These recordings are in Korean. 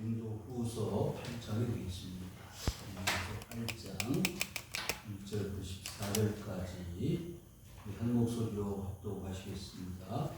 고린도후서 8장이 되겠습니다. 고린도후서 8장 1절부터 14절까지 한 목소리로 합독하시겠습니다.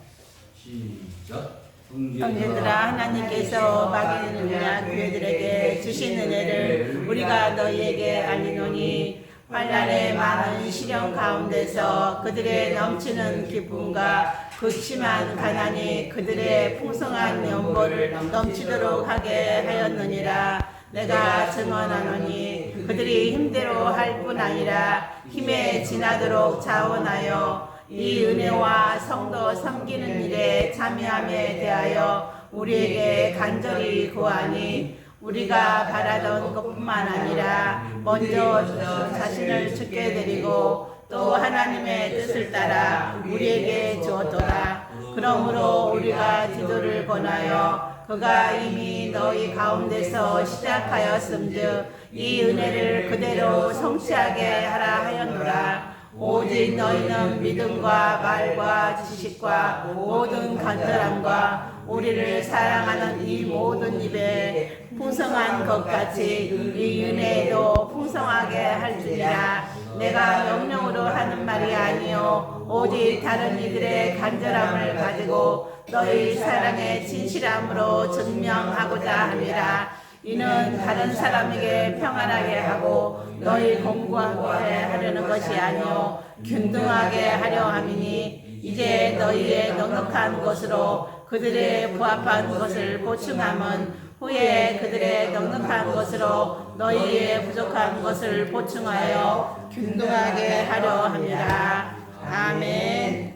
시작. 형제들아, 하나님께서 막이느냐 교회들에게 주신 은혜를 우리가 너희에게 알리노니, 환난의 많은 시련 가운데서 그들의 넘치는 기쁨과 극심한 가난이 그들의 풍성한 연보를 넘치도록 하게 하였느니라. 내가 증언하노니 그들이 힘대로 할 뿐 아니라 힘에 지나도록 자원하여 이 은혜와 성도 섬기는 일에 참여함에 대하여 우리에게 간절히 구하니, 우리가 바라던 것뿐만 아니라 먼저 자신을 주께 드리고 또 하나님의 뜻을 따라 우리에게 주었도다. 그러므로 우리가 디도를 권하여 그가 이미 너희 가운데서 시작하였음즉 이 은혜를 그대로 성취하게 하라 하였노라. 오직 너희는 믿음과 말과 지식과 모든 간절함과 우리를 사랑하는 이 모든 입에 풍성한 것 같이 이 은혜에도 풍성하게 할지니라. 내가 명령으로 하는 말이 아니요 오직 다른 이들의 간절함을 가지고 너희 사랑의 진실함으로 증명하고자 함이라. 이는 다른 사람에게 평안하게 하고 너희 공부하게 하려는 것이 아니요 균등하게 하려 함이니, 이제 너희의 넉넉한 것으로 그들의 부합한 것을 보충함은 후에 그들의 넉넉한 것으로 너희의 부족한 것을 보충하여 균등하게 하려 함이라. 아멘.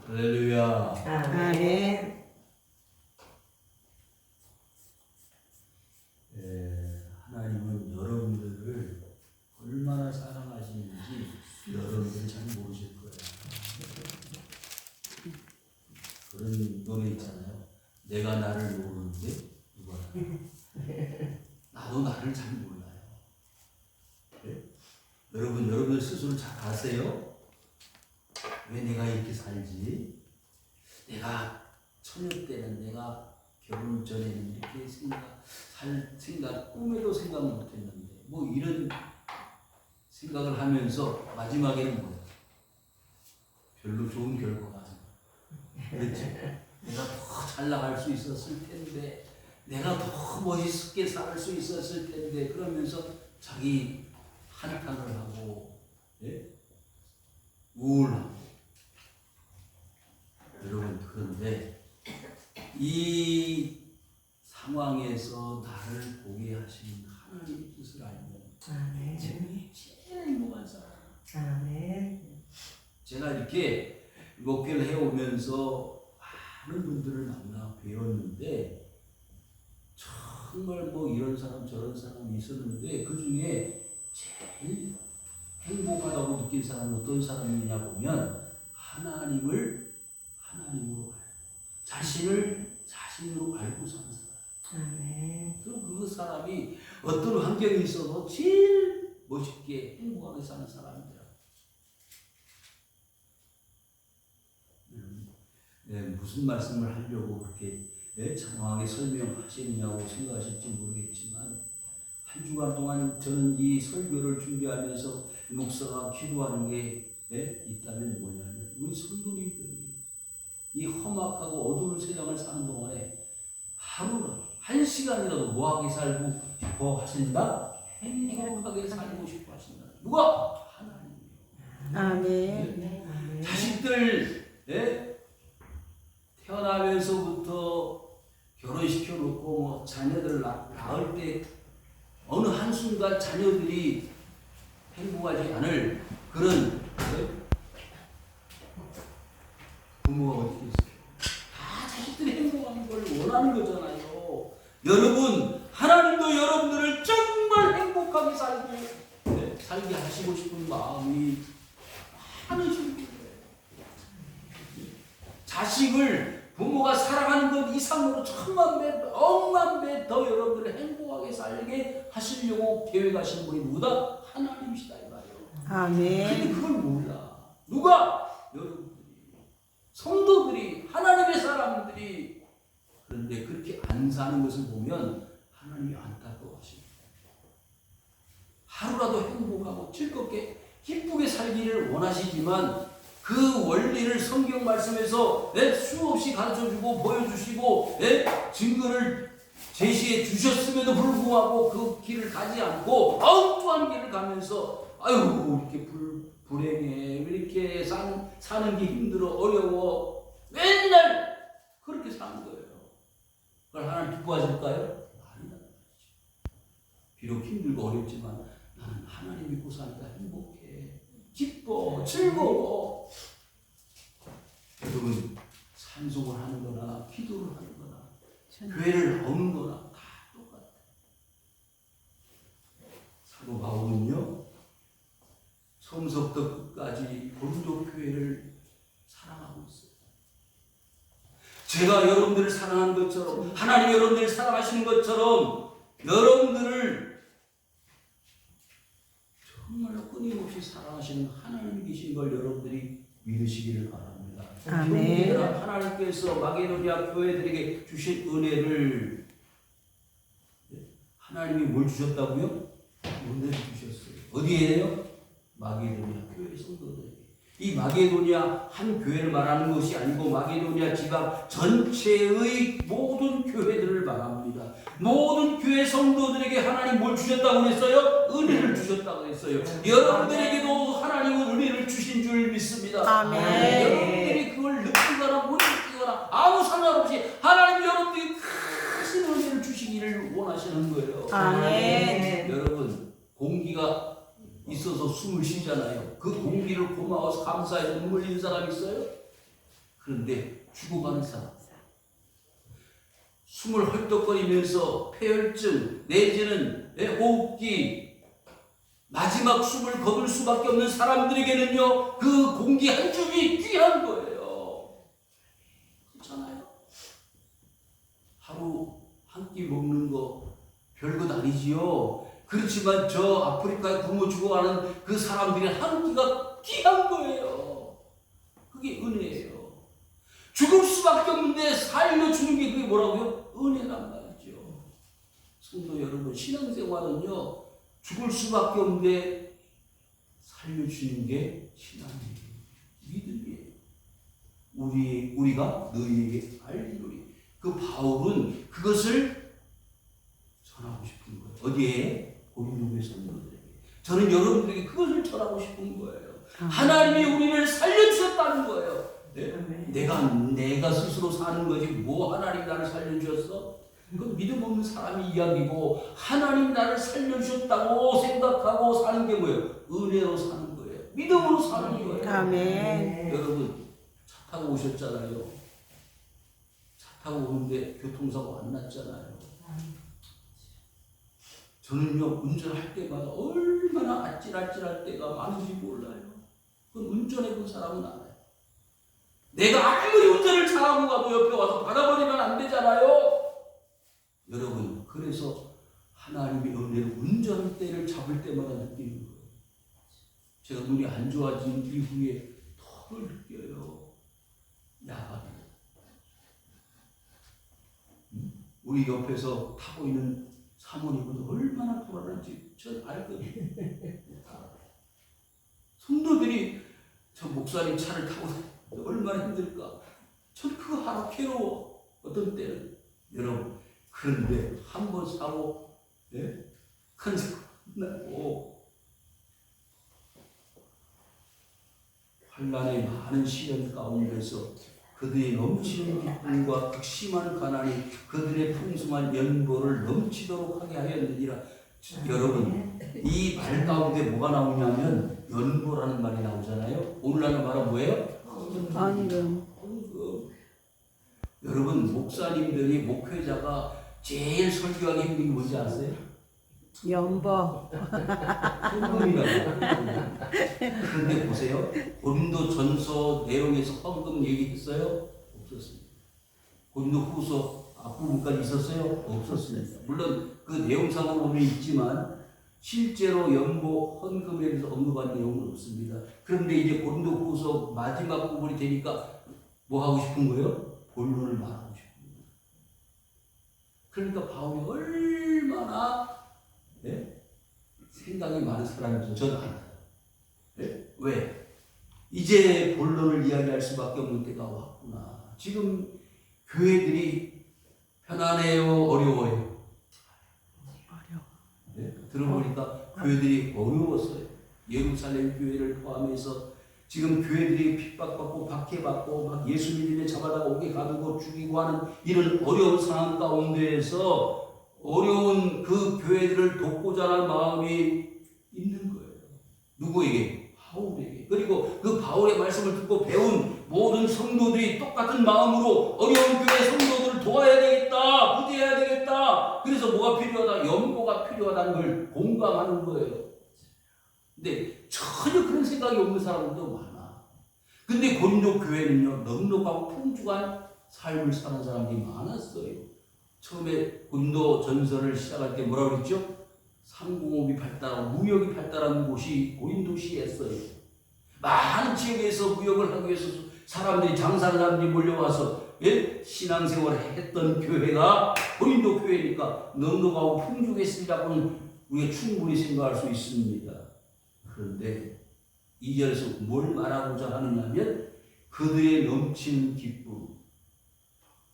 할렐루야. 아멘. 하나님은 여러분들을 얼마나 사랑하시는지 여러분들이 잘 모르실 거예요. 그런 노래 있잖아요. 내가 나를 모르는데 누가 나도 나를 잘 몰라요. 네? 여러분들 스스로 잘 아세요? 왜 내가 이렇게 살지? 내가 처녀 때는 내가 결혼 전에는 이렇게 생각 꿈에도 생각 못했는데 뭐 이런 생각을 하면서 마지막에는 뭐야? 별로 좋은 결과가 아니야. 그렇지? 내가 더 잘 나갈 수 있었을 텐데, 내가 더 멋있게 살 수 있었을 텐데, 그러면서 자기 한탄을 하고, 예? 우울하고. 여러분, 그런데 이 상황에서 나를 보게 하시는 하나님의 뜻을 알면 제일 행복한 사람. 아멘. 제가 이렇게 목회를 해오면서 많은 분들을 만나 배웠는데, 정말 뭐 이런 사람 저런 사람이 있었는데 그 중에 제일 행복하다고 느낀 사람은 어떤 사람이냐 보면, 하나님으로 알고 자신으로 알고 사는 사람. 아멘. 그럼 그 사람이 어떤 환경에 있어도 제일 멋있게 행복하게 사는 사람이더라. 무슨 말씀을 하려고 그렇게 장황하게 설명하시느냐고 생각하실지 모르겠지만, 한 주간 동안 저는 이 설교를 준비하면서 목사가 기도하는 게 있다면 뭐냐면, 우리 성도님들이 이 험악하고 어두운 세상을 사는 동안에 하루나 한 시간이라도 뭐하게 살고 싶어 하신다? 행복하게 살고 싶어 하신다. 누가? 하나님이요. 아멘. 자식들 태어나면서부터 결혼시켜놓고 뭐 자녀들을 낳을 때 어느 한순간 자녀들이 행복하지 않을 그런 부모가 어디 있어요? 다 자식들이 행복한 걸 원하는 거잖아요. 여러분, 하나님도 여러분들을 정말 행복하게 살게 하시고 싶은 마음이 많으신 거예요. 자식을 부모가 사랑하는 것 이상으로 천만 배, 억만 배 더 여러분들을 행복하게 살게 하시려고 계획하시는 분이 누구다? 하나님이시다 이 말이에요. 아멘. 근데 그걸 몰라. 누가? 여러분들이, 성도들이, 하나님의 사람들이. 그런데 그렇게 안 사는 것을 보면 하나님이 안타까워하십니다. 하루라도 행복하고 즐겁게 기쁘게 살기를 원하시지만 그 원리를 성경 말씀에서 수없이 가르쳐주고 보여주시고 증거를 제시해 주셨음에도 불구하고 그 길을 가지 않고 엉뚱한 길을 가면서 아유 이렇게 불행해 이렇게 사는 게 힘들어 어려워 맨날 그렇게 사는 거예요. 그걸 하나님 기뻐하실까요? 아니다. 비록 힘들고 어렵지만 나는 하나님 믿고 사니까 행복해 기뻐 즐거워. 여러분 찬송을 하는 거나 기도를 하는 거나 교회를 나오는 거나 다 똑같아요. 사도 바울은요 처음부터 끝까지 고린도 교회를 사랑하고 있어요. 제가 여러분들을 사랑하는 것처럼 하나님 여러분들을 사랑하시는 것처럼 여러분들을 정말로 끊임없이 사랑하시는 하나님이 계신 걸 여러분들이 믿으시기를 바랍니다. 아멘. 하나님께서 마게도냐 교회들에게 주신 은혜를 하나님이 뭘 주셨다고요? 은혜를 주셨어요. 어디에요? 마게도냐 교회 성도들에게. 이 마게도냐 한 교회를 말하는 것이 아니고 마게도냐 지방 전체의 모든 교회들을 말합니다. 모든 교회 성도들에게 하나님 뭘 주셨다고 했어요? 은혜를 주셨다고 했어요. 여러분들에게도 하나님은 은혜를 주신 줄 믿습니다. 아멘. 여러분들이 그걸 느끼거나 못 느끼거나 아무 상관없이 하나님 여러분들이 크신 은혜를 주시기를 원하시는 거예요. 아멘. 여러분 공기가 있어서 숨을 쉬잖아요. 그 공기를 고마워서 감사해서 눈물 흘리는 사람 있어요? 그런데 죽어가는 사람 숨을 헐떡거리면서 폐혈증 내지는 호흡기 마지막 숨을 거둘 수밖에 없는 사람들에게는요 그 공기 한 줌이 귀한 거예요. 그렇잖아요. 하루 한 끼 먹는 거 별것 아니지요. 그렇지만 저 아프리카에 굶어 죽어가는 그 사람들의 한 끼가 귀한 거예요. 그게 은혜예요. 죽을 수밖에 없는데 살려주는 게 그게 뭐라고요? 은혜란 말이죠. 성도 여러분 신앙생활은요 죽을 수밖에 없는데 살려주는 게 신앙이에요. 믿음이에요. 우리가 너희에게 알리노니. 그 바울은 그것을 전하고 싶은 거예요. 어디에? 고린도교회 성도들에게. 저는 여러분들에게 그것을 전하고 싶은 거예요. 하나님이 우리를 살려주셨다는 거예요. 내가 스스로 사는 거지 뭐 하나님이 나를 살려주셨어? 그건 믿음 없는 사람의 이야기고 하나님이 나를 살려주셨다고 생각하고 사는 게 뭐예요? 은혜로 사는 거예요. 믿음으로 사는 거예요. 아멘. 여러분 차 타고 오셨잖아요. 차 타고 오는데 교통사고 안 났잖아요. 저는요 운전할 때마다 얼마나 아찔아찔할 때가 많은지 몰라요. 그건 운전해본 사람은 알아요. 내가 아무리 운전을 잘하고 가도 옆에 와서 받아버리면 안 되잖아요. 여러분 그래서 하나님의 은혜를 운전할 때를 잡을 때마다 느끼는 거예요. 제가 눈이 안 좋아진 이후에 더 느껴요. 야간에 우리 옆에서 타고 있는 사모님은 얼마나 불안한지 전 알거든요. 성도들이 저 목사님 차를 타고 얼마나 힘들까. 전 그거 하나 괴로워. 어떤 때는 여러분 그런데 한 번 사고 큰 사고 나고 환난의 많은 시련 가운데서 그들의 넘치는 기쁨과 극심한 가난이 그들의 풍성한 연보를 넘치도록 하게 하였느니라. 여러분 이 말 가운데 뭐가 나오냐면 연보라는 말이 나오잖아요. 오늘날 말은 뭐예요? 헌금. 여러분 목사님들이 목회자가 제일 설교하기 힘든 게 뭔지 아세요? 연보. 헌금이라고. 그런데 보세요. 고린도 전서 내용에서 헌금 얘기했어요? 없었습니다. 고린도 후서 앞부분까지 있었어요? 없었습니다. 물론 그 내용상으로 보면 있지만 실제로 연보 헌금에 대해서 언급한 내용은 없습니다. 그런데 이제 고린도 후서 마지막 부분이 되니까 뭐 하고 싶은 거예요? 본론을 말하고 싶은 거예요. 그러니까 바울이 얼마나 생각이 많은 사람인지 저는 알아요. 왜? 이제 본론을 이야기할 수밖에 없는 때가 왔구나. 지금 교회들이 편안해요? 어려워요? 들어보니까 교회들이 어려웠어요. 예루살렘 교회를 포함해서 지금 교회들이 핍박받고 박해받고 막 예수 믿음에 잡아다가 오게 가두고 죽이고 하는 이런 어려운 상황 가운데에서 어려운 그 교회들을 돕고자 하는 마음이 있는 거예요. 누구에게? 바울에게. 그리고 그 바울의 말씀을 듣고 배운 모든 성도들이 똑같은 마음으로 어려운 교회 성도들을 도와야 되겠다, 구제해야 되겠다. 그래서 뭐가 필요하다? 연고가 필요하다는 걸 공감하는 거예요. 근데 전혀 그런 생각이 없는 사람들도 많아. 근데 고린도 교회는요, 넉넉하고 풍족한 삶을 사는 사람들이 많았어요. 처음에 고린도 전서를 시작할 때 뭐라고 그랬죠? 상공업이 발달하고 무역이 발달한 곳이 고린도시였어요. 많은 지역에서 무역을 하기 위해서 사람들이 장사하는 사람들이 몰려와서 신앙생활을 했던 교회가 고린도 교회니까 넉넉하고 풍족했으리라고는 우리가 충분히 생각할 수 있습니다. 그런데 2절에서 뭘 말하고자 하느냐면 그들의 넘치는 기쁨.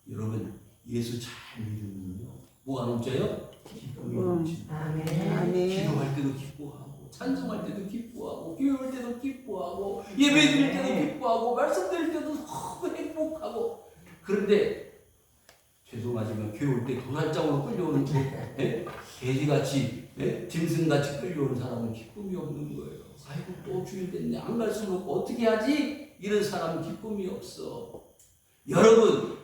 여러분 예수 잘 믿으면요 뭐가 넘쳐요? 기쁨이 넘칩니다. 아멘. 기도할 때도 기뻐하고 찬송할 때도 기뻐하고 교회 올 때도 기뻐하고 예배 드릴 때도 기뻐하고 말씀 드릴 때도 너무 행복하고. 그런데 죄송하지만 교회 올 때 도살장으로 끌려오는 돼지같이 짐승같이 끌려오는 사람은 기쁨이 없는 거예요. 아이고 또 주일 됐네, 안 갈 수는 없고 어떻게 하지? 이런 사람은 기쁨이 없어. 여러분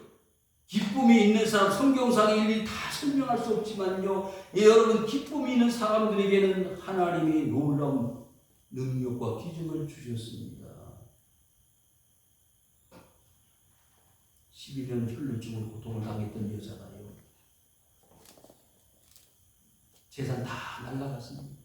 기쁨이 있는 사람, 성경상의 일일이 다 설명할 수 없지만요, 여러분 기쁨이 있는 사람들에게는 하나님이 놀라운 능력과 기적을 주셨습니다. 12년 혈루증으로 고통을 당했던 여자가요, 재산 다 날라갔습니다.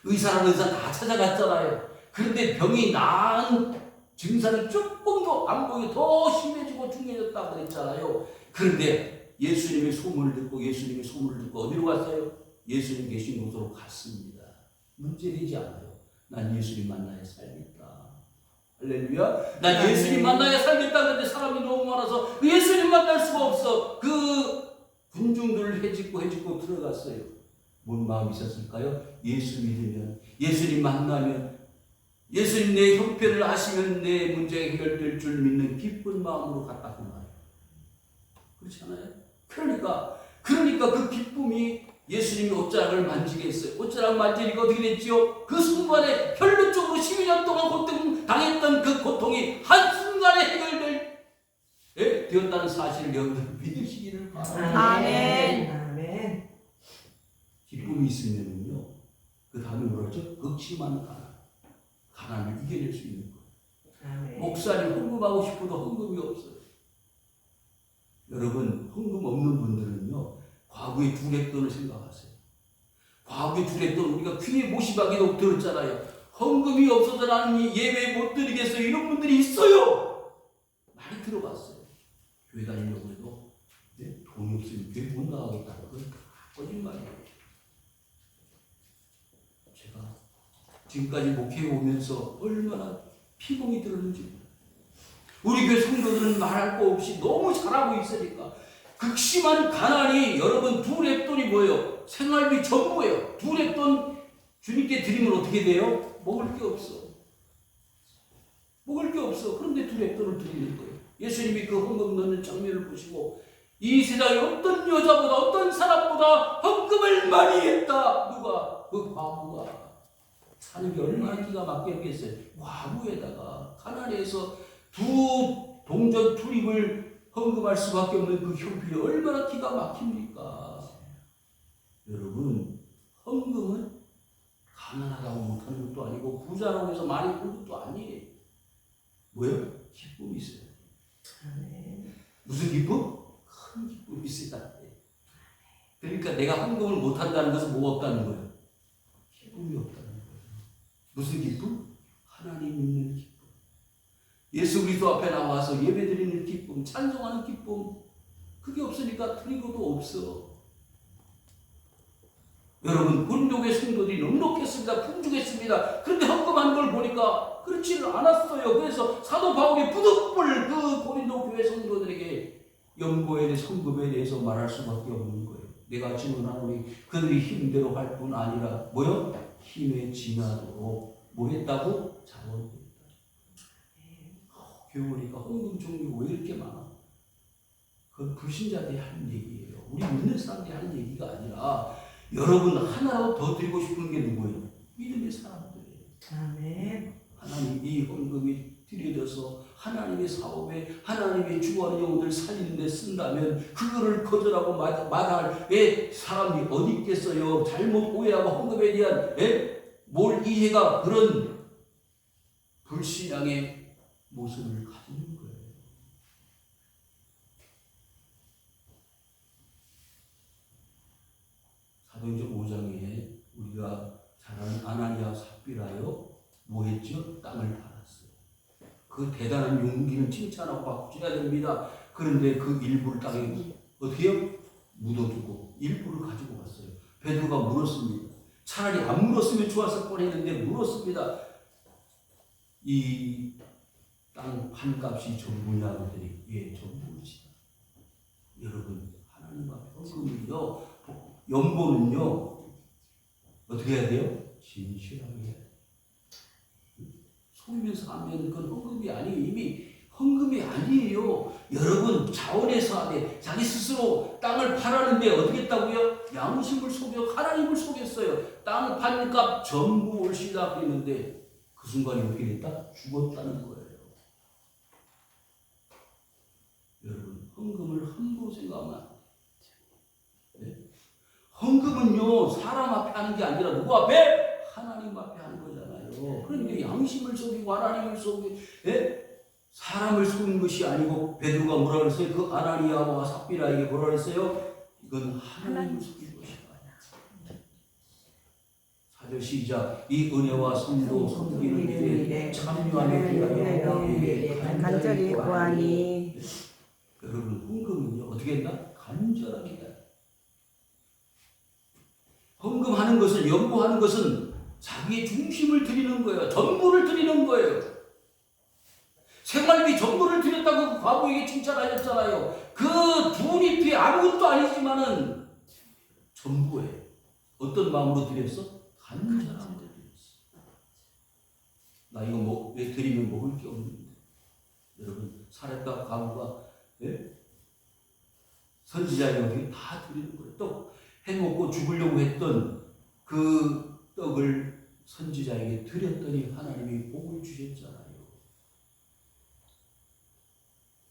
의사랑 의사 다 찾아갔잖아요. 그런데 병이 나은 증상이 조금도 안 보여 더 심해지고 중해졌다고 그랬잖아요. 그런데 예수님의 소문을 듣고 어디로 갔어요? 예수님 계신 곳으로 갔습니다. 문제되지 않아요. 난 예수님 만나야 살겠다. 할렐루야. 난 예수님 만나야 살겠다. 그런데 사람이 너무 많아서 예수님 만날 수가 없어. 그 군중들을 헤집고 들어갔어요. 뭔 마음이 있었을까요? 예수 믿으면, 예수님 만나면, 예수님 내 형편을 아시면 내 문제가 해결될 줄 믿는 기쁜 마음으로 갔다고 말해요. 그렇지 않아요? 그러니까 그 기쁨이 예수님이 옷자락을 만지게 했어요. 옷자락 만지니까 어떻게 됐지요? 그 순간에 혈루증으로 12년 동안 고통 당했던 그 고통이 한순간에 되었다는 사실을 여러분 믿으시기를 바랍니다. 아멘. 기쁨이 있으면요, 그 다음에 뭐라죠? 극심한 가난을 이겨낼 수 있는 거예요. 목사님 헌금하고 싶어도 헌금이 없어요. 여러분 헌금 없는 분들은요, 과거의 두랩돈을 생각하세요. 과거의 두랩돈 우리가 귀에 모시박이도 들었잖아요. 헌금이 없어서 나는 예배 못 드리겠어요, 이런 분들이 있어요. 많이 들어봤어요. 교회 다니려고 해도 돈이 없으면 교회 못 나가겠다고. 그건 거짓말이에요. 제가 지금까지 목회에 오면서 얼마나 피곤이 들었는지 몰라요. 우리 교회 성도들은 말할 거 없이 너무 잘하고 있으니까. 극심한 가난이, 여러분 두랩돈이 뭐예요? 생활비 전부예요. 두랩돈 주님께 드리면 어떻게 돼요? 먹을 게 없어. 그런데 두랩돈을 드리는 거예요. 예수님이 그 헌금 넣는 장면을 보시고 이 세상에 어떤 여자보다 어떤 사람보다 헌금을 많이 했다. 누가? 그 과부가. 사는 게 얼마나 기가 막혔겠어요. 과부에다가 가난해서 두 동전 투립을 헌금할 수밖에 없는 그 형편이 얼마나 기가 막힙니까? 여러분 헌금은 가난하다고 못하는 것도 아니고 부자라고 해서 많이 본 것도 아니에요. 뭐예요? 기쁨이 있어요. 무슨 기쁨? 큰 기쁨이 있어야 돼. 그러니까 내가 헌금을 못한다는 것은 뭐가 없다는 거예요? 기쁨이 없다는 거예요. 무슨 기쁨? 하나님 믿는 기쁨. 예수 그리스도 앞에 나와서 예배드리는 기쁨, 찬송하는 기쁨. 그게 없으니까 드리고도 없어. 여러분, 본교회 성도들이 넉넉했습니다. 풍족했습니다. 그런데 헌금한 걸 보니까 그렇지는 않았어요. 그래서 사도 바울이 부득불 그 고린도 교회 성도들에게 연고에 대해 성금에 대해서 말할 수밖에 없는 거예요. 내가 증언하노니 그들이 힘대로 할 뿐 아니라 뭐요? 힘에 지나도록 뭐 했다고? 자원했다. 교회니까 헌금 종류가 왜 이렇게 많아? 그건 불신자들이 하는 얘기예요. 우리 믿는 사람들이 하는 얘기가 아니라 여러분 하나라도 더 드리고 싶은 게 누구예요? 믿음의 사람들이에요. 아멘. 하나님 이 헌금이 드려져서 하나님의 사업에 하나님의 주어하는 영혼들 살리는 데 쓴다면 그거를 거절하고 말할 사람이 어디 있겠어요? 잘못 오해하고 헌금에 대한 뭘 이해가 그런 불신앙의 모습을 가지는 거예요. 사도행전 5장에 우리가 잘 아는 아나니아 삽비라요 뭐 했죠? 땅을 팔았어요. 그 대단한 용기는 칭찬하고 박수해야 됩니다. 그런데 그 일부를 땅에 어떻게 해요? 묻어두고 일부를 가지고 갔어요. 베드로가 물었습니다. 차라리 안 물었으면 좋았을 뻔했는데 물었습니다. 이 땅 판값이 전부냐 그랬더니 예, 전부지. 여러분 하나님 앞에 헌금은요, 연보는요 어떻게 해야 돼요? 진실하게 해야 돼요. 속이면서 하면 그건 헌금이 아니에요. 이미 헌금이 아니에요. 여러분 자원해서 하되 자기 스스로 땅을 팔았는데 어떻게 했다고요? 양심을 속여 하나님을 속였어요. 땅 판값 전부 올시다 그랬는데 그 순간에 어떻게 됐다? 죽었다는 거예요. 여러분 헌금을 함부로 생각하면 안 돼요. 네? 헌금은요 사람 앞에 하는 게 아니라 누구 앞에? 하나님 앞에 하는 거잖아요. 그러니까 양심을 속이고 하나님을 속이고 사람을 속이는 것이 아니고 베드로가 뭐라 그랬어요? 그 아나니아와 삽비라에게 뭐라 그랬어요? 이건 하나님을 속인 것이다. 4절 시작. 이 은혜와 성도 섬기는 일에 참여하는 위하여 간절히 구하니. 여러분 헌금은요 어떻게 했나? 간절합니다. 헌금하는 것은 연보하는 것은 자기의 중심을 드리는 거예요. 전부를 드리는 거예요. 생활비 전부를 드렸다고 과부에게 칭찬하셨잖아요. 그 두잎이 아무것도 아니지만은 전부예요. 어떤 마음으로 드렸어? 간절한 마음으로 드렸어. 나 이거 왜 드리면 먹을 게 없는데. 여러분 사렙과 과부가 선지자에게 다 드리는 거예요. 떡 해먹고 죽으려고 했던 그 떡을 선지자에게 드렸더니 하나님이 복을 주셨잖아요.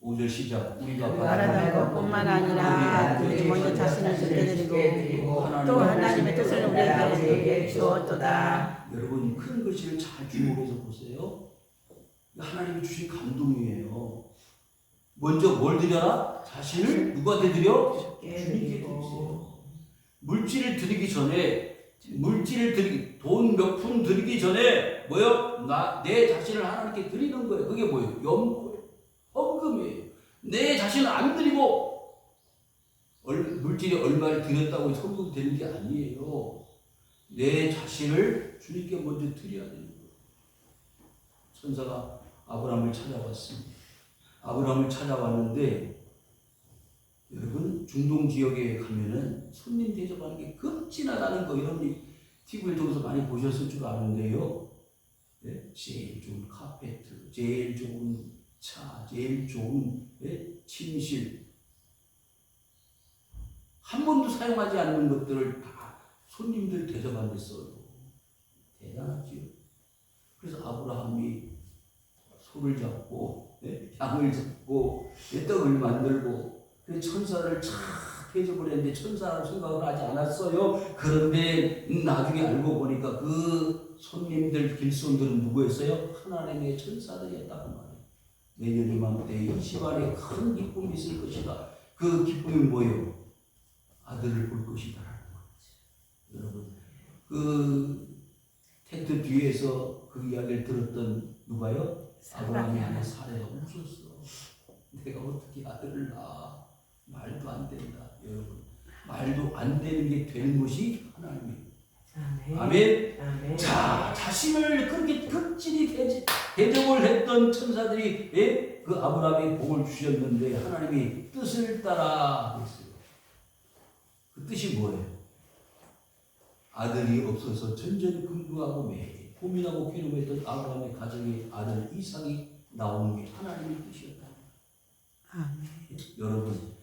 5절 시작. 우리가 바라는 것뿐만 아니라 그들이 먼저 자신을 드리고 또 하나님의 뜻을 우리에게 주었도다. 여러분 큰 글씨를 잘 주목해서 보세요. 하나님이 주신 감동이에요. 먼저 뭘 드려라? 자신을 누구한테 드려? 주님께 드리세요. 물질을 드리기 전에 돈 몇 푼 드리기 전에 뭐요? 내 자신을 하나님께 드리는 거예요. 그게 뭐예요? 연보예요. 헌금이에요. 내 자신을 안 드리고 물질이 얼마를 드렸다고 헌금 되는 게 아니에요. 내 자신을 주님께 먼저 드려야 되는 거예요. 천사가 아브라함을 찾아왔습니다. 아브라함을 찾아왔는데 여러분 중동 지역에 가면은 손님 대접하는 게 급진하다는 거 여러분이 TV를 통해서 많이 보셨을 줄 아는데요. 네? 제일 좋은 카페트, 제일 좋은 차, 제일 좋은 침실 한 번도 사용하지 않는 것들을 다 손님들 대접하는 데 써요. 대단하지요. 그래서 아브라함이 소를 잡고 양을 잡고 떡을 만들고 천사를 쫙 대접을 했는데 천사라고 생각을 하지 않았어요. 그런데 나중에 알고 보니까 그 손님들 길손들은 누구였어요? 하나님의 천사들이었다고 말해요. 내년 이맘때 이 집안에 큰 기쁨이 있을 것이다. 그 기쁨이 뭐예요? 아들을 볼 것이다. 여러분 그 텐트 뒤에서 그 이야기를 들었던 누가요? 아브라함이 아내 사례가 웃었어. 내가 어떻게 아들을 낳아? 말도 안 된다, 여러분. 말도 안 되는 게 되는 것이 하나님이에요. 아멘. 아멘. 자, 자신을 그렇게 극진히 대접을 했던 천사들이 그 아브라함에 복을 주셨는데 하나님이 뜻을 따라 했어요. 그 뜻이 뭐예요? 아들이 없어서 전전긍긍하고 매일 고민하고 괴로워했던 아브라함의 가정에 아들 이삭이 나오는 게 하나님의 뜻이었다. 아멘. 여러분,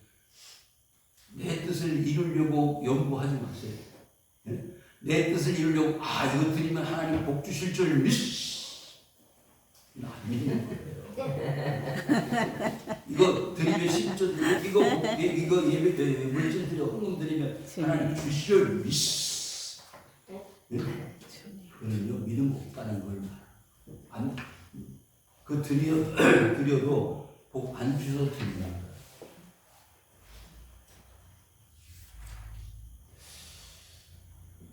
내 뜻을 이루려고 연구하지 마세요. 내 뜻을 이루려고 이거 드리면 하나님 복 주실 줄 안 믿는 거예요. 이거 드리면 10조 드리고 이거 예배 물질 드려 헌금 드리면 하나님 주실 줄 믿으시오. 그는요 믿음 없다는 걸 안 그 드려도 복 안 주셔서 드린다.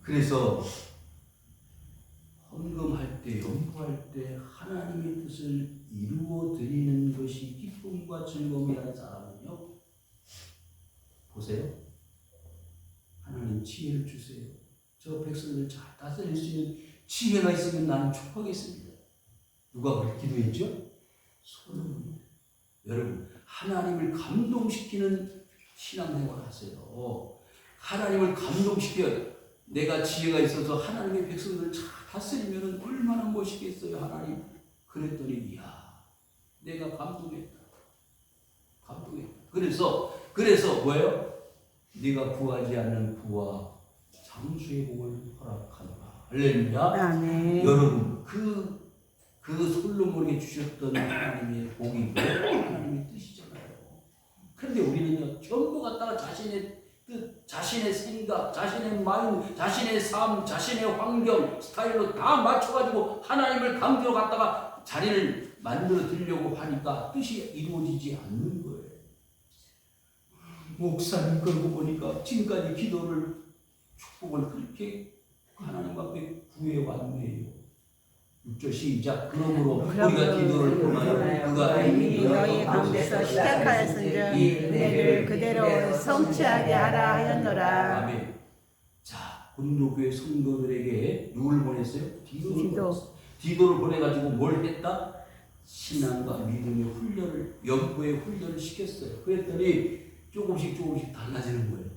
그래서 헌금할 때, 연구할 때 하나님의 뜻을 이루어 드리는 것이 기쁨과 즐거움이라는 사람은요, 보세요. 하나님 지혜를 주세요. 저 백성들 잘 다스릴 수 있는 지혜가 있으면 나는 축복하겠습니다. 누가 그렇게 기도했죠? 솔로몬이. 여러분, 하나님을 감동시키는 신앙생활 하세요. 하나님을 감동시켜요. 내가 지혜가 있어서 하나님의 백성들을 잘 다스리면 얼마나 멋있겠어요, 하나님. 그랬더니, 내가 감동했다. 그래서 뭐예요? 네가 구하지 않는 부와 장수의 복을 허락하노라. 할렐루야. 아멘. 여러분, 그 솔로몬에게 주셨던 하나님의 복이 하나님의 뜻이잖아요. 그런데 우리는요, 전부 갖다가 자신의 뜻, 자신의 생각, 자신의 마음, 자신의 삶, 자신의 환경, 스타일로 다 맞춰가지고 하나님을 강제로 갖다가 자리를 만들어 드리려고 하니까 뜻이 이루어지지 않는 거예요. 목사님 그러고 보니까 지금까지 기도를, 축복을 그렇게 하나님 앞에 구해왔네요. 6절 시작. 그러므로 우리가 기도를 통하여 그가 이미 너희 가운데서 시작하였은즉 은혜를 그대로 성취하게 하라 하였노라. 아멘. 자, 고린도교회 성도들에게 누굴 보냈어요? 디도를 보내가지고 뭘 했다? 신앙과 믿음의 훈련을, 연구의 훈련을 시켰어요. 그랬더니 조금씩 달라지는 거예요.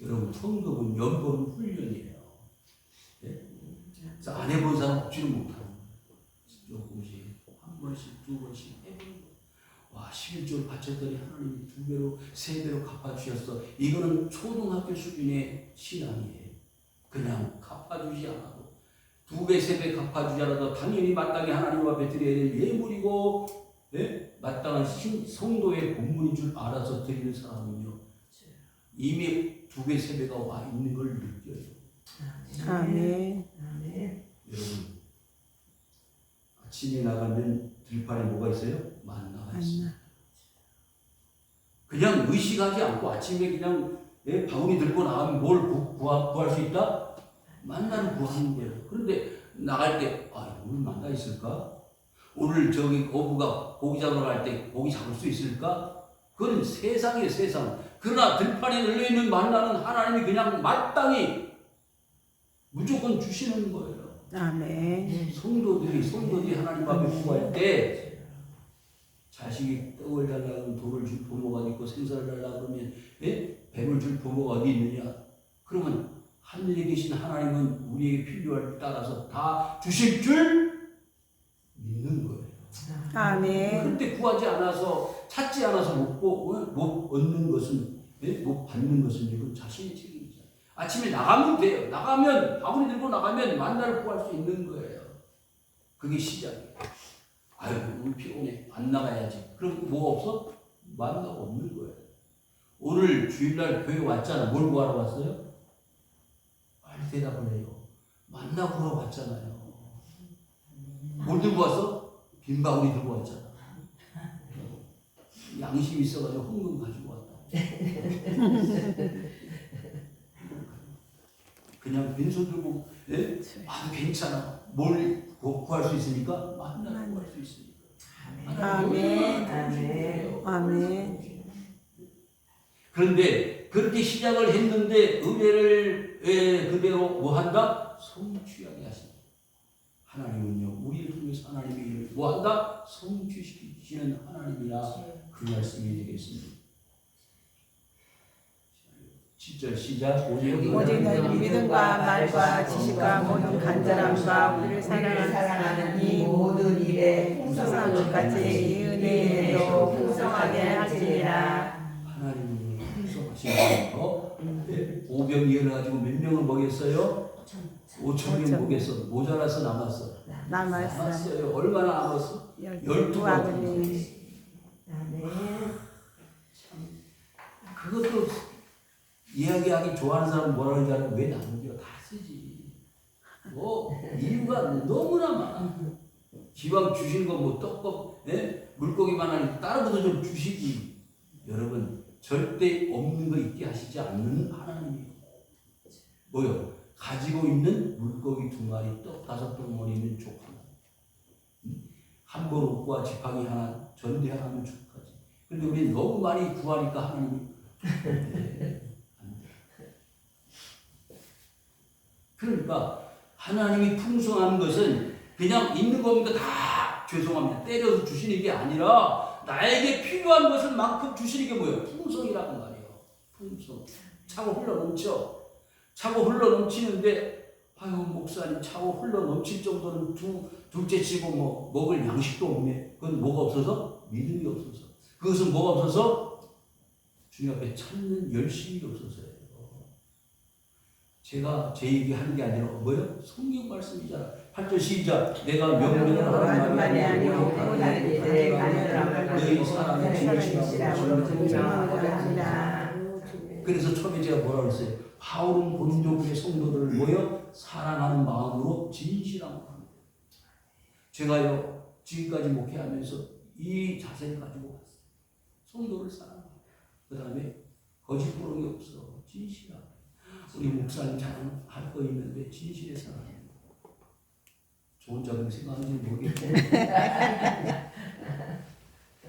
여러분, 성도는 연구는 훈련이에요. 네? 안 해본 사람 없지는 못하는 거예요. 조금씩, 한 번씩, 두 번씩 해보는 거예요. 11조를 바쳤더니 하나님이 2배로, 3배로 갚아주셨어. 이거는 초등학교 수준의 신앙이에요. 그냥 갚아주지 않아도, 2배, 3배 갚아주지 않아도 당연히 마땅히 하나님 앞에 드려야 될 예물이고, 마땅한 성도의 본분인 줄 알아서 드리는 사람은요, 이미 2배, 3배가 와 있는 걸 느껴요. 아멘. 여러분, 아침에 나가면 들판에 뭐가 있어요? 만나가 있어요. 그냥 의식하지 않고 아침에 그냥 바구니 들고 나가면 뭘 구할 수 있다? 만나를 구하는 거예요. 그런데 나갈 때 오늘 만나 있을까? 오늘 저기 어부가 고기 잡으러 갈 때 고기 잡을 수 있을까? 그건 세상이에요, 세상. 그러나 들판에 널려있는 만나는 하나님이 그냥 마땅히 무조건 주시는 거예요. 아멘. 성도들이 하나님 앞에 구할 때 자식이 떡을 달라고 하면 돌을 줄 부모가 어디 있고 생선을 달라고 그러면 뱀을 줄 부모가 어디 있느냐? 그러면 하늘에 계신 하나님은 우리에게 필요할 때 따라서 다 주실 줄 믿는 거예요. 아멘. 그런데 구하지 않아서, 찾지 않아서 못 얻는 것은, 못 받는 것은 이건 자신의 책임이죠. 아침에 나가면 돼요. 나가면, 바구니 들고 나가면 만나를 구할 수 있는 거예요. 그게 시작이에요. 오늘 피곤해. 안 나가야지. 그럼 뭐 없어? 만나가 없는 거예요. 오늘 주일날 교회 왔잖아. 뭘 구하러 왔어요? 빨리 대답을 해요. 만나 구하러 왔잖아요. 뭘 들고 왔어? 빈 바구니 들고 왔잖아. 양심 있어가지고 헌금 가지고 왔다. 그냥 빈손 들고 괜찮아. 뭘 구할 수 있으니까 만나를 구할 수 있으니까. 아멘. 아멘. 아멘. 그런데 그렇게 시작을 했는데 은혜를 그대로 뭐한다? 성취하게 하신다. 하나님은요 우리를 통해서 하나님이 뭐한다? 성취시키시는 하나님이라 그 말씀이 되겠습니다. 7절 시작. 오직 너희 믿음과 말과 지식과 모든 간절함과 우리를 사랑하는 이 모든 일에 풍성한 것 같이 이 은혜에도 풍성하게 하시리라. 하나님은 풍성하신 분. 오병이어를 가지고 몇 명을 먹였어요? 5,000명 먹였어. 모자라서 남았어. 남았어요. 얼마나 남았어? 12 아버님. 그것도 이야기하기 좋아하는 사람 뭐라 그러지 않고 왜 남겨? 다 쓰지. 뭐 이유가 너무나 많아. 기왕 주신 거 뭐 떡밥, 물고기만 하니 다른 것도 좀 주시지. 여러분 절대 없는 거 있게 하시지 않는 하나님이에요. 뭐요? 가지고 있는 물고기 2마리, 떡 5덩어리면 족 하나. 한 번 옷과 지팡이 하나, 전대 하나면 족하지. 근데 우리 너무 많이 구하니까 하나님이 그러니까 하나님이 풍성한 것은 그냥 있는 겁니다. 다 죄송합니다. 때려서 주시는 게 아니라 나에게 필요한 것을 만큼 주시는 게 뭐예요? 풍성이라는 말이에요. 풍성. 차고 흘러 넘쳐. 차고 흘러 넘치는데 아유 목사님 차고 흘러 넘칠 정도는 둘째 치고 뭐 먹을 양식도 없네. 그건 뭐가 없어서? 믿음이 없어서. 그것은 뭐가 없어서? 주님 앞에 찾는 열심이 없어서예요. 제가 제 얘기하는 게 아니라 뭐예요? 성경 말씀이잖아. 8절 시작. 내가 명령하는 말이 아니오 너희 너희 사랑의 진실이라고 증명하리라. 그래서 처음에 제가 뭐라고 했어요? 바울은 본교회 성도들을 모여 사랑하는 마음으로 진실함으로 합니다. 제가요 지금까지 목회하면서 이 자세를 가지고 왔어요. 성도를 사랑하고 그 다음에 거짓부렁이 없어. 진실하고 우리 목사님 자랑할 거 있는데 진실의 사랑입니다. 좋은 자금 생각하는지 모르겠고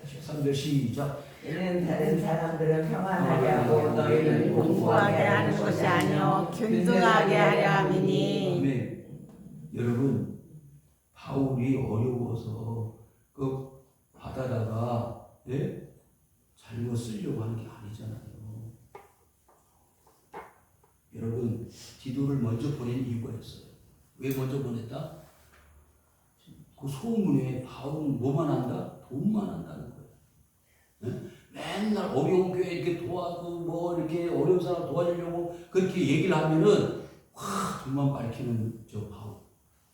13절 시작. 이는 다른 사람들은 평안하려고 너희는 공부하게 하는 것이 아니요 균등하게 하려 함이니. 아멘. 여러분 바울이 어려워서 그 바다다가 잘못 쓰려고 하는 게 아니잖아요. 여러분 디도를 먼저 보낸 이유가 있어요. 왜 먼저 보냈다? 그 소문에 바울은 뭐만 한다? 돈만 한다는 거예요. 맨날 어려운 교회 이렇게 도와고 뭐 이렇게 어려운 사람 도와주려고 그렇게 얘기를 하면은 와 돈만 밝히는 저 바울.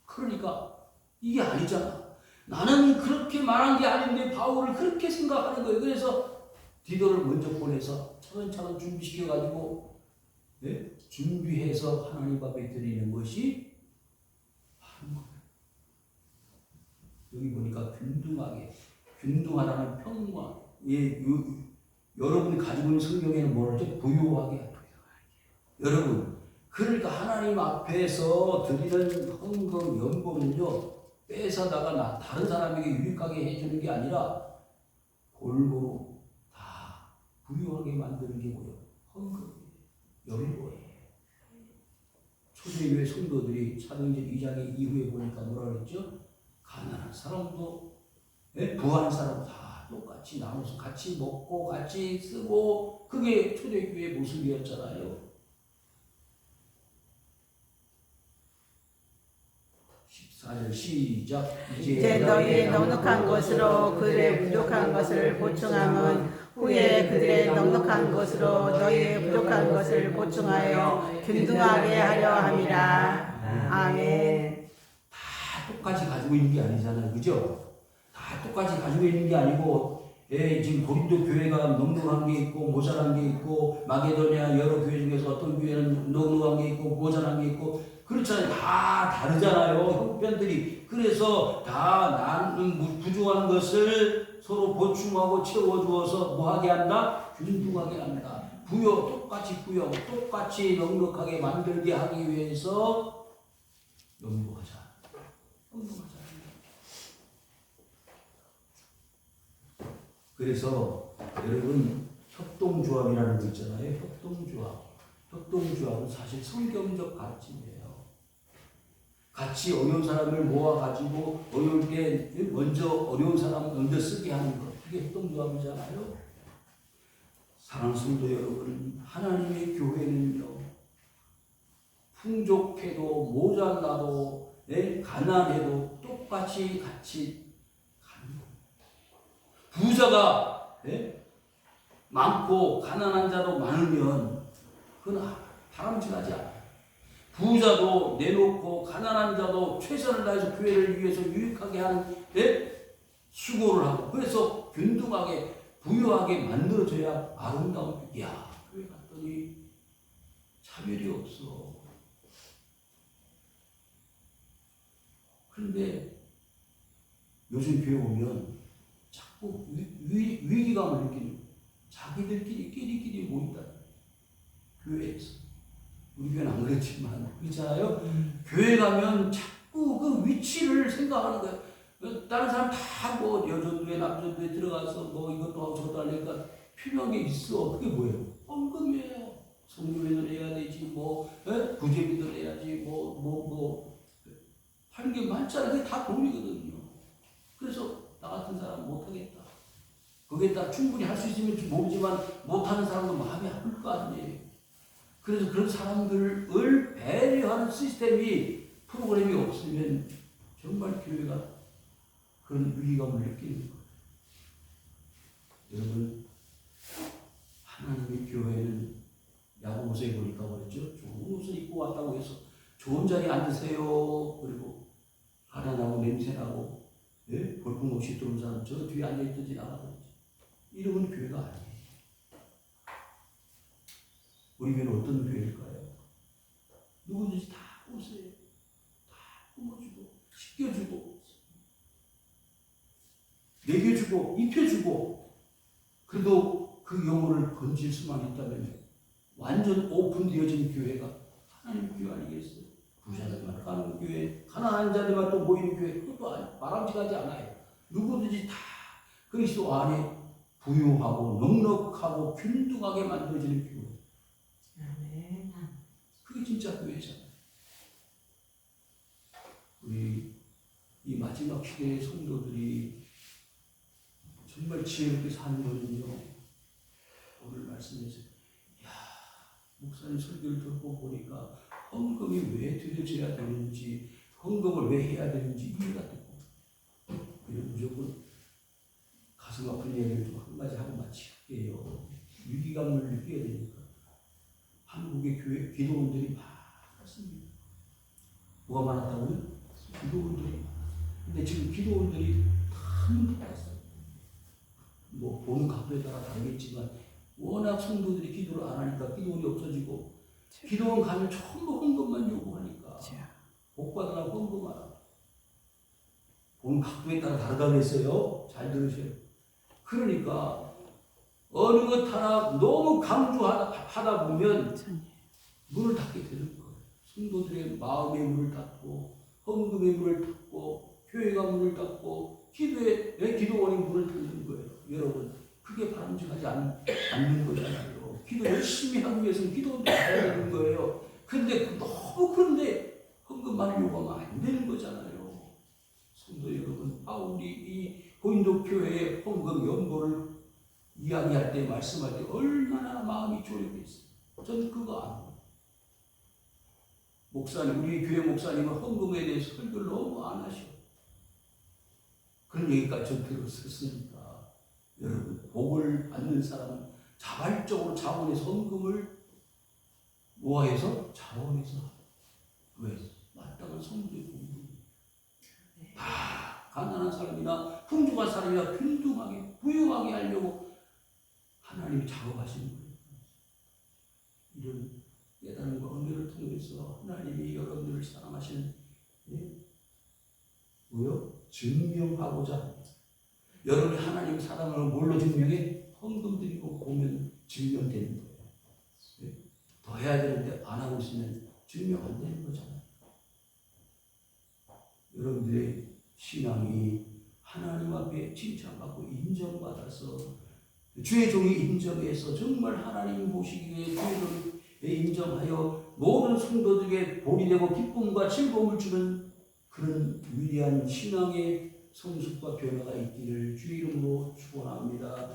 그러니까 이게 아니잖아. 나는 그렇게 말한 게 아닌데 바울을 그렇게 생각하는 거예요. 그래서 디도를 먼저 보내서 차근차근 준비시켜가지고 준비해서 하나님 앞에 드리는 것이 바른 거예요. 여기 보니까 균등하다는 평과 여러분이 가지고 있는 성경에는 뭐라죠? 부유하게. 여러분 그러니까 하나님 앞에서 드리는 헌금 연금은요 뺏어다가 다른 사람에게 유익하게 해주는 게 아니라 골고루 다 부유하게 만드는 게 뭐예요? 헌금이에요. 연금이에요. 초대교회 성도들이 사도행전 2장 이후에 보니까 뭐라 그랬죠? 가난한 사람도 부한 사람 다 똑같이 나눠서 같이 먹고 같이 쓰고 그게 초대교회의 모습이었잖아요. 14절 시작. 이제 너희의 넉넉한 것으로 그들의 부족한 것을 보충함은 후에 그들의 넉넉한 것으로 너희의 부족한 것을 보충하여 균등하게 하려 함이라. 아멘. 다 똑같이 가지고 있는 게 아니잖아요. 그죠? 다 똑같이 가지고 있는 게 아니고 지금 고린도 교회가 넉넉한 게 있고 모자란 게 있고 마게도냐 여러 교회 중에서 어떤 교회는 넉넉한 게 있고 모자란 게 있고 그렇잖아요. 다 다르잖아요. 형편들이. 그래서 다 나는 부족한 것을 서로 보충하고 채워주어서 뭐하게 한다? 균등하게 한다. 똑같이 부여, 똑같이 넉넉하게 만들게 하기 위해서 연구하자. 그래서 여러분 협동조합이라는 거 있잖아요. 협동조합. 협동조합은 사실 성경적 가르침이에요. 같이 어려운 사람을 모아가지고 어려울 때 먼저 어려운 사람 먼저 쓰게 하는 것. 그게 협동조합이잖아요. 사랑하는 성도 여러분, 하나님의 교회는요, 풍족해도 모자라도 가난해도 똑같이 같이 가는 거예요. 부자가 많고 가난한 자도 많으면 그건 바람직하지 않아요. 부자도 내놓고 가난한 자도 최선을 다해서 교회를 위해서 유익하게 하는 수고를 하고, 그래서 균등하게 부유하게 만들어져야 아름다운 교회. 야, 교회 갔더니 차별이 없어. 그런데 요즘 교회 오면 자꾸 위기감을 느끼는 거예요. 자기들끼리 끼리끼리 모인다. 교회에서. 우리 교회는 안 그렇지만 그렇잖아요. 교회 가면 자꾸 그 위치를 생각하는 거예요. 다른 사람 다 뭐 여전도에 남전도에 들어가서 뭐 이것도 하고 저것도 하니까 필요한 게 있어. 그게 뭐예요? 헌금이에요. 성교회도 해야 되지, 뭐 구제비도 해야지, 하는 게 많잖아요. 그게 다 돈이거든요. 그래서 나 같은 사람 못하겠다. 거기에다 충분히 할 수 있으면 모르지만 못하는 사람도 마음이 아플 거 아니에요. 그래서 그런 사람들을 배려하는 시스템이, 프로그램이 없으면 정말 교회가 그런 위기감을 느끼는 거예요. 여러분, 하나님의 교회는 야고보서에 보니까 그랬죠. 좋은 옷을 입고 왔다고 해서 좋은 자리에 앉으세요. 그리고 가난하고 냄새나고 볼품없이 들어온 사람 저 뒤에 앉아있든지 나가든지, 이러면 교회가 아니에요. 우리 교회는 어떤 교회일까요? 누구든지 다 오세요. 다 품어주고 씻겨주고 먹여주고 입혀주고, 그래도 그 영혼을 건질 수만 있다면 완전 오픈되어진 교회가 하나님 교회 아니겠어요? 부자들만 가는 교회, 가난한 자들만 또 모이는 교회, 그것도 바람직하지 않아요. 누구든지 다 그리스도 안에 부유하고 넉넉하고 균등하게 만들어지는 교회. 그게 진짜 교회잖아요. 우리 이 마지막 시대의 성도들이 정말 지혜롭게 사는 거는요, 오늘 말씀에서 목사님 설교를 듣고 보니까 헌금이 왜 드려져야 되는지, 헌금을 왜 해야 되는지 이해가 되고, 그냥 무조건 가슴 아픈 얘기를 좀 한 가지 하고 마칠게요. 위기감을 느껴야 되니까. 한국의 교회 기도원들이 많았습니다. 뭐가 많았다고요? 기도원들이 많았어요. 근데 지금 기도원들이 다 닫았어요. 뭐 보는 각도에 따라 다르겠지만 워낙 성도들이 기도를 안 하니까 기도원이 없어지고, 기도원 가면 전부 헌금만 요구하니까 복 받으라고 헌금하라. 보는 각도에 따라 다르다고 했어요. 잘 들으세요. 그러니까 어느 것 하나 너무 강조하다 보면 문을 닫게 되는 거예요. 성도들의 마음의 문을 닫고, 헌금의 문을 닫고, 교회가 문을 닫고, 기도원의 문을 닫는 거예요. 여러분, 그게 바람직하지 않는 거잖아요. 기도 열심히 하기 위해서는 기도원도 해야 되는 거예요. 그런데 그런데 헌금만 요구하면 안 되는 거잖아요. 성도 여러분, 바울이 이 고린도 교회의 헌금 연보를 이야기할 때, 말씀할 때 얼마나 마음이 졸였겠어요. 저는 그거 안 해요. 목사님, 우리 교회 목사님은 헌금에 대해서 설교를 너무 안 하셔. 그런 얘기까지 전 들었었으니까, 여러분, 복을 받는 사람은 자발적으로 자원해서 헌금을 모아해서 자원해서, 왜? 마땅한 성도의 복을 다 가난한 사람이나 풍족한 사람이나 균등하게 부유하게 하려고 하나님이 작업하시는 거예요. 이런 깨달음과 은혜를 통해서 하나님이 여러분들을 사랑하시는, 뭐요? 증명하고자 합니다. 여러분이 하나님 사랑을 뭘로 증명해? 헌금 드리고 보면 증명되는 거예요. 더 해야 되는데 안 하고 있으면 증명 안 되는 거잖아요. 여러분들의 신앙이 하나님 앞에 칭찬받고 인정받아서 주의 종이 인정해서 정말 하나님 보시기에 주의 인정하여 모든 성도들에게 복이 되고 기쁨과 즐거움을 주는 그런 위대한 신앙의 성숙과 변화가 있기를 주의 이름으로 축원합니다.